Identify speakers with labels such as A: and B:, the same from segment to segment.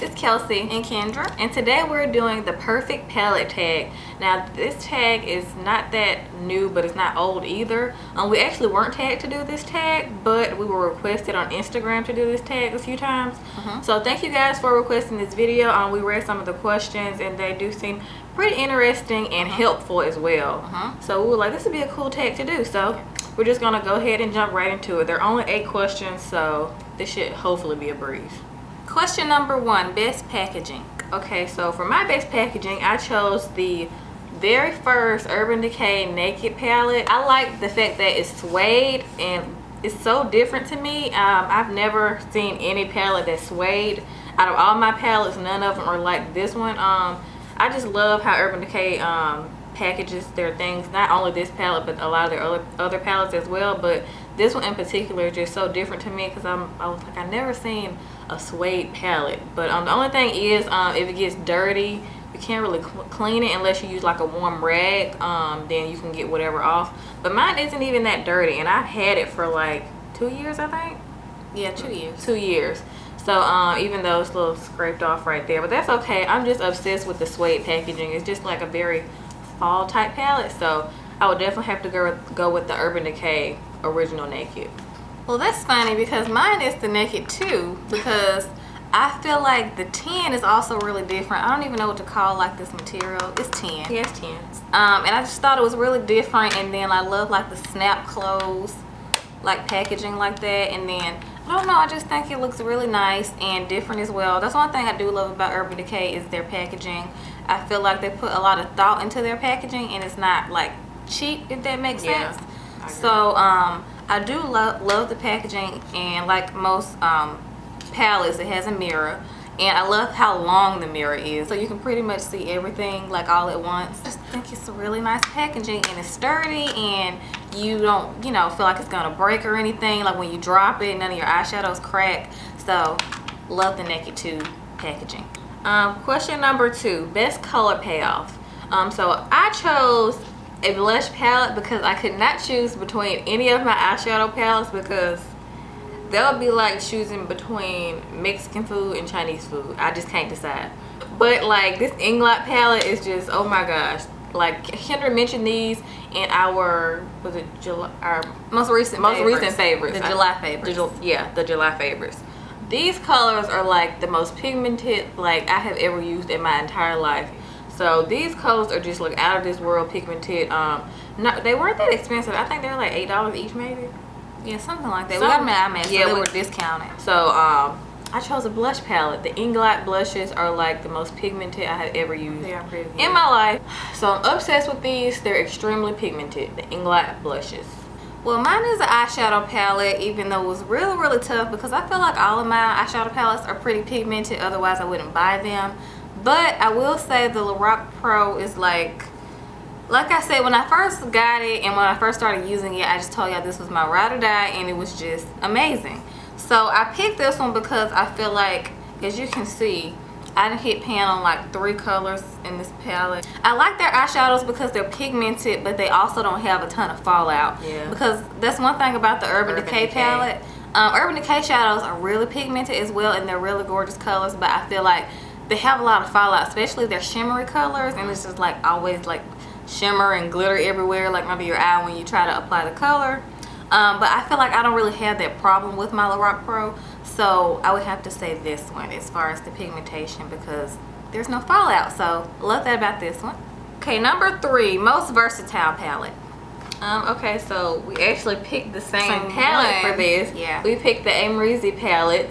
A: it's Kelsey and Kendra, and today we're doing the perfect palette tag. Now this tag is not that new, but it's not old either. We actually weren't tagged to do this tag, but we were requested on Instagram to do this tag a few times. So thank you guys for requesting this video. We read some of the questions and they do seem pretty interesting and helpful as well. So we were like, this would be a cool tag to do, so we're just gonna go ahead and jump right into it. There are only 8 questions, so this should hopefully be a breeze. Question number 1, best packaging. Okay, so for my best packaging, I chose the very first Urban Decay Naked palette. I like the fact that it's suede and it's so different to me. I've never seen any palette that's suede. Out of all my palettes, none of them are like this one. I just love how Urban Decay packages their things. Not only this palette, but a lot of their other palettes as well. But this one in particular is just so different to me because I was like, I've never seen a suede palette. But the only thing is, if it gets dirty, you can't really clean it unless you use like a warm rag. Then you can get whatever off. But mine isn't even that dirty, and I've had it for like 2 years, I think. Yeah, 2 years. 2 years. So even though it's a little scraped off right there, but that's okay. I'm just obsessed with the suede packaging. It's just like a very fall type palette, so I would definitely have to go with the Urban Decay Original Naked. Well, that's funny because mine is the Naked too, because I feel like the tan is also really different. I don't even know what to call like this material. It's tan. Yeah, it's tan. And I just thought it was really different, and then I love like the snap close like packaging like that, and then I don't know, I just think it looks really nice and different as well. That's one thing I do love about Urban Decay is their packaging. I feel like they put a lot of thought into their packaging, and it's not like cheap, if that makes sense. So I do love the packaging, and like most palettes, it has a mirror, and I love how long the mirror is, so you can pretty much see everything like all at once. I just think it's a really nice packaging, and it's sturdy, and you don't, you know, feel like it's gonna break or anything. Like when you drop it, none of your eyeshadows crack. So love the Naked 2 packaging. Question number 2, best color payoff. So I chose a blush palette because I could not choose between any of my eyeshadow palettes, because that would be like choosing between Mexican food and Chinese food. I just can't decide. But like this Inglot palette is just, oh my gosh. Like Kendra mentioned these in our, was it July, our most recent favorites. The July favorites. The July favorites. These colors are like the most pigmented like I have ever used in my entire life. So these colors are just like out of this world pigmented. No, they weren't that expensive. I think they were like $8 each maybe. Yeah, something like that. We got them at IMAX, so they were discounted. So I chose a blush palette. The Inglot blushes are like the most pigmented I have ever used in my life. So I'm obsessed with these. They're extremely pigmented, the Inglot blushes. Well, mine is an eyeshadow palette, even though it was really, really tough because I feel like all of my eyeshadow palettes are pretty pigmented. Otherwise, I wouldn't buy them. But I will say the Lorac Pro is like I said, when I first got it and when I first started using it, I just told y'all this was my ride or die, and it was just amazing. So I picked this one because I feel like, as you can see, I done hit pan on like 3 colors in this palette. I like their eyeshadows because they're pigmented, but they also don't have a ton of fallout. Yeah. Because that's one thing about the Urban Decay palette. Urban Decay shadows are really pigmented as well, and they're really gorgeous colors, but I feel like they have a lot of fallout, especially their shimmery colors, and it's just like always like shimmer and glitter everywhere, like under your eye when you try to apply the color. But I feel like I don't really have that problem with my Lorac Pro, so I would have to say this one as far as the pigmentation, because there's no fallout. So love that about this one. Okay, number 3, most versatile palette. Okay, so we actually picked the same palette for this. Yeah, we picked the Amrezy palette.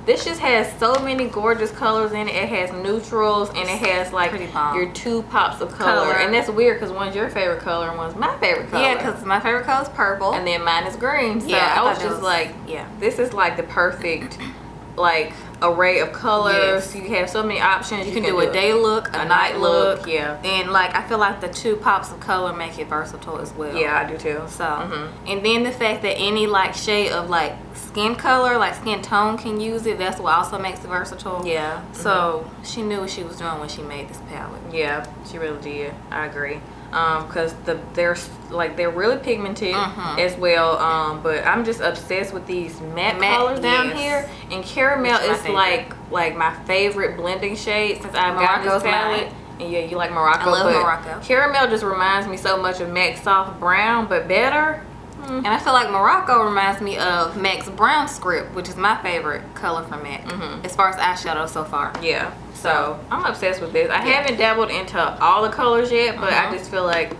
A: This just has so many gorgeous colors in it. It has neutrals, and it has like your 2 pops of color. And that's weird because one's your favorite color and one's my favorite color. Yeah, because my favorite color is purple. And then mine is green. So yeah, I was just like, yeah, this is like the perfect like array of colors. You have so many options. You can do a day look, a night look. Yeah. And like I feel like the 2 pops of color make it versatile as well. Yeah, I do too. So and then the fact that any like shade of like skin color, like skin tone, can use it, that's what also makes it versatile. Yeah. So she knew what she was doing when she made this palette. Yeah, she really did. I agree. Because they're really pigmented as well. But I'm just obsessed with these matte colors down here, and caramel is like like my favorite blending shade since I've gotten this palette. And yeah, you like Morocco.
B: I love Morocco.
A: Caramel just reminds me so much of MAC Soft Brown, but better.
B: And I feel like Morocco reminds me of MAC's Brown Script, which is my favorite color from MAC as far as eyeshadow so far.
A: Yeah, so I'm obsessed with this. I haven't dabbled into all the colors yet, but I just feel like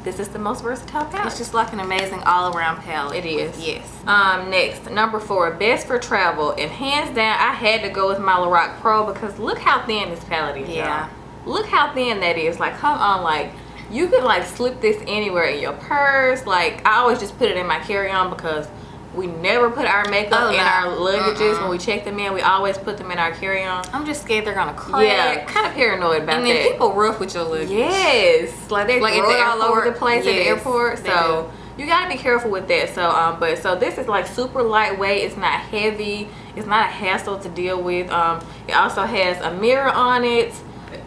A: this is the most versatile palette.
B: It's just like an amazing all-around palette.
A: It is.
B: Yes.
A: Next, number 4, best for travel. And hands down, I had to go with my Lorac Pro because look how thin this palette is.
B: Yeah.
A: Look how thin that is. Like, come on, like, you could like slip this anywhere in your purse. Like, I always just put it in my carry-on because we never put our makeup in our luggages. When we check them in, we always put them in our carry-on.
B: I'm just scared they're gonna crack.
A: Yeah, kind of paranoid about that.
B: And then people rough with your luggage.
A: Yes, like they throw it all over the place at the airport. So you gotta be careful with that. So but so this is like super lightweight. It's not heavy. It's not a hassle to deal with. It also has a mirror on it.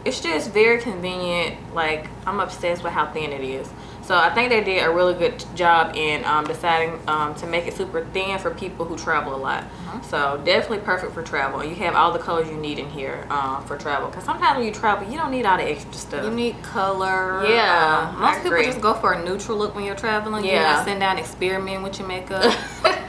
A: It's just very convenient. Like, I'm obsessed with how thin it is. So I think they did a really good job in deciding to make it super thin for people who travel a lot. So definitely perfect for travel. And you have all the colors you need in here for travel. Because sometimes when you travel, you don't need all the extra stuff.
B: You need color.
A: Yeah,
B: most people just go for a neutral look when you're traveling.
A: Yeah.
B: You're not sitting down experimenting with your makeup.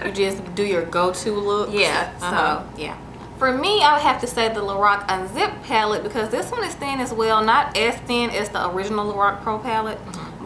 B: You just do your go-to look.
A: Yeah.
B: So yeah. For me, I would have to say the Lorac Unzipped palette because this one is thin as well. Not as thin as the original Lorac Pro palette,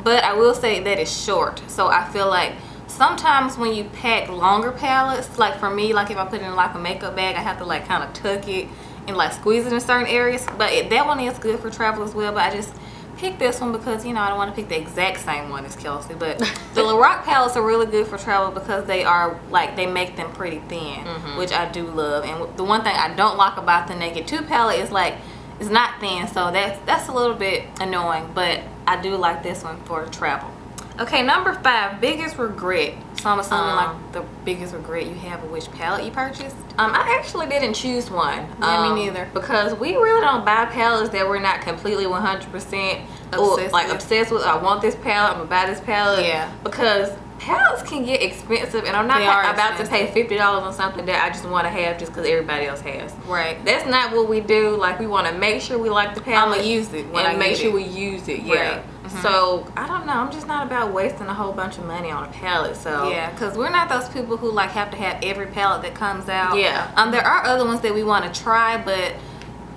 B: but I will say that it's short. So I feel like sometimes when you pack longer palettes, like for me, like if I put it in like a makeup bag, I have to like kind of tuck it and like squeeze it in certain areas. But that one is good for travel as well. But I just picked this one because, you know, I don't want to pick the exact same one as Kelsey. But the Lorac palettes are really good for travel because they are like, they make them pretty thin, which I do love. And the one thing I don't like about the Naked 2 palette is like, it's not thin, so that's a little bit annoying, but I do like this one for travel. Okay, number 5, biggest regret. So I'm assuming like the biggest regret you have of which palette you purchased?
A: I actually didn't choose one.
B: Yeah, me neither.
A: Because we really don't buy palettes that we're not completely 100% obsessed with. I want this palette, I'm gonna buy this palette.
B: Yeah.
A: Because palettes can get expensive, and I'm not about to pay $50 on something that I just want to have just because everybody else has.
B: Right.
A: That's not what we do. Like, we want to make sure we like the palette.
B: I'm gonna use it when
A: and make sure we use it. Yeah.
B: Right.
A: So I don't know. I'm just not about wasting a whole bunch of money on a palette. So
B: yeah, because we're not those people who like have to have every palette that comes out.
A: Yeah.
B: There are other ones that we want to try, but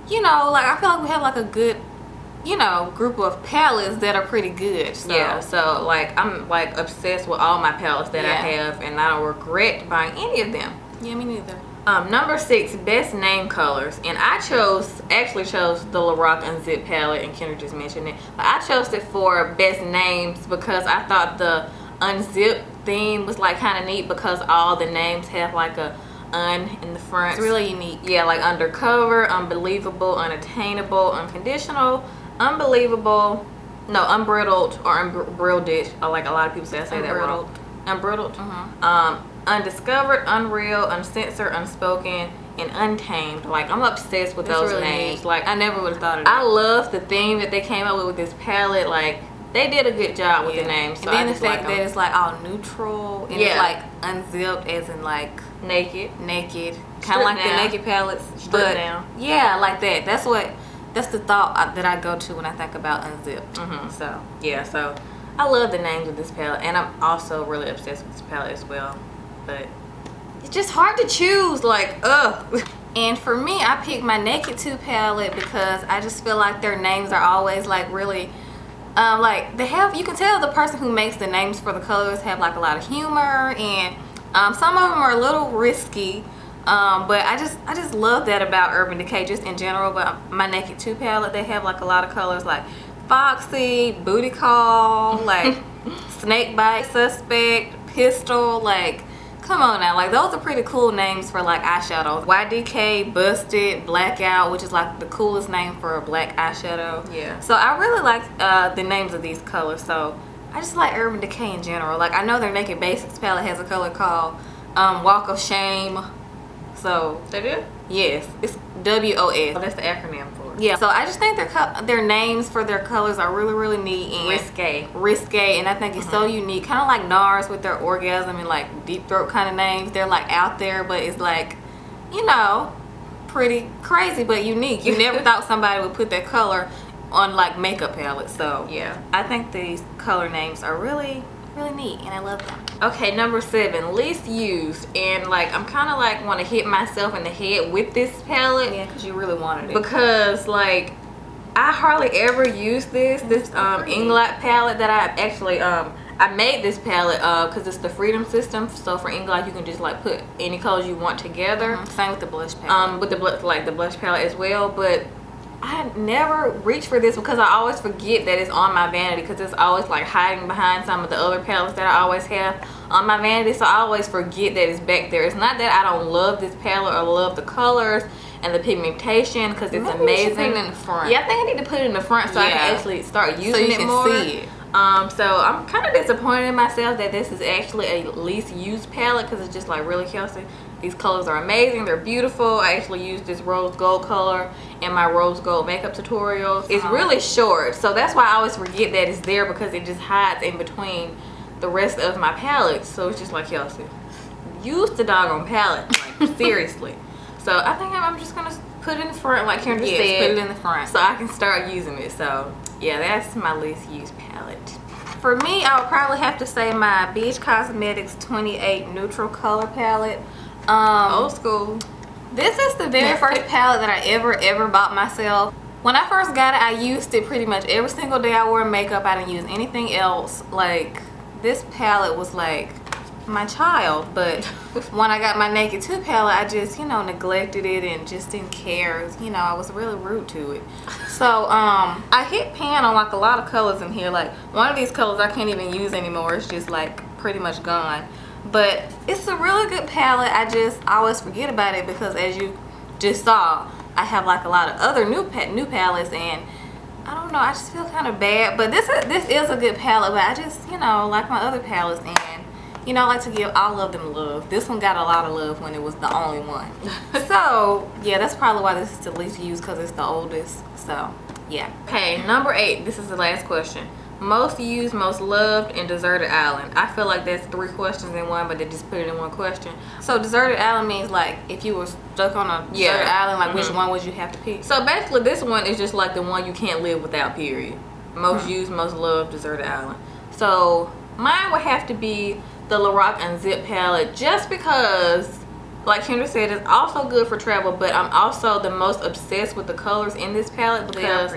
B: you know, like I feel like we have like a good, you know, group of palettes that are pretty good. So.
A: Yeah, so like I'm like obsessed with all my palettes that I have, and I don't regret buying any of them.
B: Yeah, me neither.
A: Number 6, best name colors, and I actually chose the Lorac Unzipped palette, and Kendra just mentioned it. But I chose it for best names because I thought the Unzipped theme was like kind of neat because all the names have like a un in the front.
B: It's really unique.
A: Yeah, like Undercover, Unbelievable, Unattainable, Unconditional, Unbelievable, no, Unbridled, or Unbridled, or like a lot of people say I say that wrong. Unbridled. Undiscovered, Unreal, Uncensored, Unspoken, and Untamed. Like, I'm obsessed with those
B: really
A: names.
B: neat.
A: Like,
B: I never would have thought of that.
A: I love the theme that they came up with this palette. Like, they did a good job with the names. So
B: and then the fact that it's like all neutral and it's like unzipped, as in like naked, kind of like the Naked palettes.
A: Stripped down.
B: Yeah, like that. That's the thought that I go to when I think about Unzipped.
A: So yeah, so I love the names of this palette, and I'm also really obsessed with this palette as well. But it's just hard to choose. Like, ugh.
B: And for me, I picked my Naked 2 palette because I just feel like their names are always like really, like they have. You can tell the person who makes the names for the colors have like a lot of humor, and some of them are a little risky. But I just love that about Urban Decay just in general. But my Naked 2 palette, they have like a lot of colors like Foxy, Booty Call, like Snakebite, Suspect, Pistol, like come on now, like those are pretty cool names for like eyeshadows. YDK, Busted, Blackout, which is like the coolest name for a black eyeshadow.
A: Yeah.
B: So I really like the names of these colors. So I just like Urban Decay in general. Like I know their Naked Basics palette has a color called Walk of Shame. So
A: They do?
B: yes, it's WOS.
A: Oh, that's the acronym for it.
B: Yeah, so I just think their names for their colors are really, really neat and risque, and I think it's so unique. Kind of like Nars with their Orgasm and like Deep Throat kind of names. They're like out there, but it's like, you know, pretty crazy but unique. You never thought somebody would put that color on like makeup palettes. So
A: Yeah.
B: I think these color names are really neat and I love them.
A: Okay, number 7, least used. And like I'm kind of like want to hit myself in the head with this palette.
B: Yeah, because you really wanted it.
A: Because like I hardly ever use this Inglot palette that I actually I made this palette because it's the Freedom System. So for Inglot you can just like put any colors you want together.
B: Same with the blush palette.
A: With the blush palette as well. But I never reach for this because I always forget that it's on my vanity, because it's always like hiding behind some of the other palettes that I always have on my vanity. So I always forget that it's back there. It's not that I don't love this palette or love the colors and the pigmentation, because it's
B: Maybe
A: amazing.
B: you should put it in the front.
A: Yeah, I think I need to put it in the front so I can actually start using it more.
B: So you can see it.
A: So I'm kind of disappointed in myself that this is actually a least used palette, because it's just like really healthy. These colors are amazing. They're beautiful. I actually used this rose gold color in my rose gold makeup tutorial. It's really short, so that's why I always forget that it's there, because it just hides in between the rest of my palettes. So it's just like, Kelsey, use the doggone palette, like seriously. So I think I'm just gonna put it in the front, like Kendra said.
B: Put it in the front
A: so I can start using it. So yeah, that's my least used palette.
B: For me, I would probably have to say my Beach Cosmetics 28 neutral color palette.
A: Old school.
B: This is the very first palette that I ever bought myself. When I first got it, I used it pretty much every single day I wore makeup. I didn't use anything else. Like, this palette was like my child. But when I got my Naked 2 palette, I just, you know, neglected it and just didn't care. You know, I was really rude to it. So I hit pan on like a lot of colors in here. Like, one of these colors I can't even use anymore. It's just like pretty much gone. But it's a really good palette. I always forget about it, because as you just saw, I have like a lot of other new palettes, and I don't know, I just feel kind of bad. But this is a good palette, but I just, you know, like my other palettes, and you know, I like to give all of them love. This one got a lot of love when it was the only one. So yeah, that's probably why this is the least used, because it's the oldest. So yeah.
A: Okay, number 8. This is the last question. Most used, most loved, and deserted island. I feel like that's 3 questions in one, but they just put it in one question.
B: So deserted island means like if you were stuck on a deserted island, like which one would you have to pick?
A: So basically this one is just like the one you can't live without, period. Most used, most loved, deserted island. So mine would have to be the Lorac Unzipped palette, just because, like Kendra said, it's also good for travel, but I'm also the most obsessed with the colors in this palette, because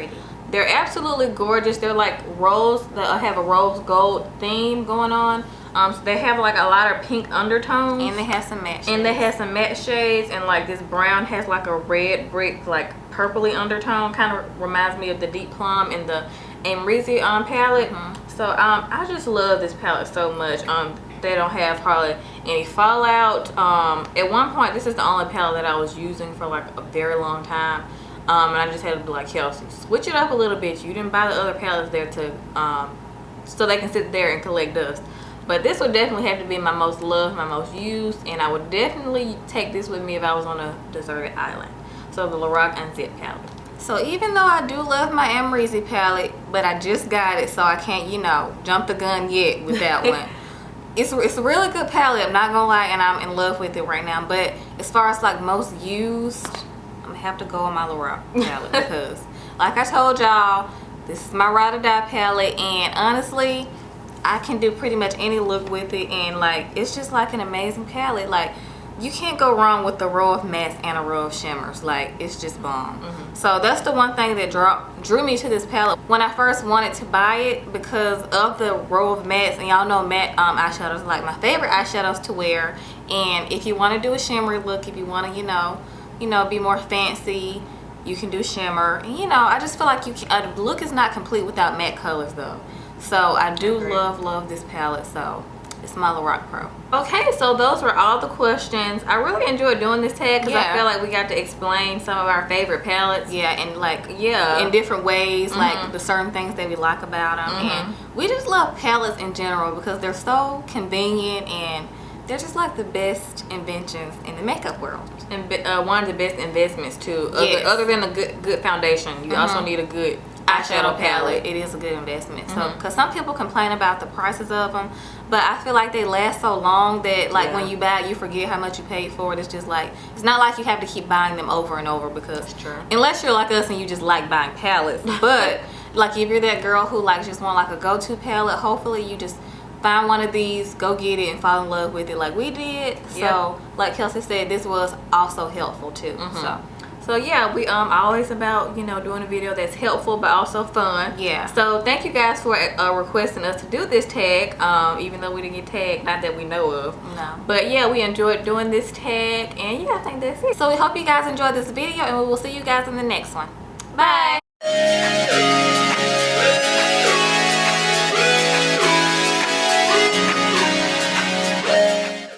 A: they're absolutely gorgeous. They're like rose, they have a rose gold theme going on. So they have like a lot of pink undertones,
B: and they have some matte shades.
A: And they have some matte shades, and like this brown has like a red brick, like purpley undertone. Kind of reminds me of the Deep Plum in the Amrezy palette. So I just love this palette so much. They don't have hardly any fallout. At one point, this is the only palette that I was using for like a very long time. And I just had to be like, Kelsey, switch it up a little bit. You didn't buy the other palettes there to so they can sit there and collect dust. But this would definitely have to be my most loved, my most used, and I would definitely take this with me if I was on a deserted island. So the Lorac Unzipped palette.
B: So even though I do love my Amrezy palette, but I just got it, so I can't, you know, jump the gun yet with that one. It's a really good palette, I'm not gonna lie, and I'm in love with it right now. But as far as like most used, have to go on my Lorac palette, because like I told y'all, this is my ride or die palette, and honestly I can do pretty much any look with it, and like it's just like an amazing palette. Like, you can't go wrong with the row of mattes and a row of shimmers. Like, it's just bomb. So that's the one thing that drew me to this palette when I first wanted to buy it, because of the row of mattes. And y'all know matte eyeshadows are like my favorite eyeshadows to wear. And if you want to do a shimmery look, if you want to, you know, be more fancy, you can do shimmer. And you know, I just feel like a look is not complete without matte colors though. So I do love this palette. So it's my Lorac Pro.
A: Okay, so those were all the questions. I really enjoyed doing this tag, because I feel like we got to explain some of our favorite palettes.
B: Yeah, and like in different ways, like the certain things that we like about them. And we just love palettes in general, because they're so convenient, and they're just like the best inventions in the makeup world. And
A: one of the best investments too. Other than a good foundation, you also need a good
B: eyeshadow palette. It is a good investment. So, because some people complain about the prices of them, but I feel like they last so long that like when you buy it, you forget how much you paid for it. It's just like, it's not like you have to keep buying them over and over, because unless you're like us and you just like buying palettes. But like if you're that girl who like just want like a go-to palette, hopefully you just find one of these, go get it, and fall in love with it like we did. So like Kelsey said, this was also helpful too.
A: So yeah, we always about, you know, doing a video that's helpful but also fun. So thank you guys for requesting us to do this tag, even though we didn't get tagged, not that we know of. But yeah, we enjoyed doing this tag, and yeah, I think that's it.
B: So we hope you guys enjoyed this video, and we will see you guys in the next one. Bye.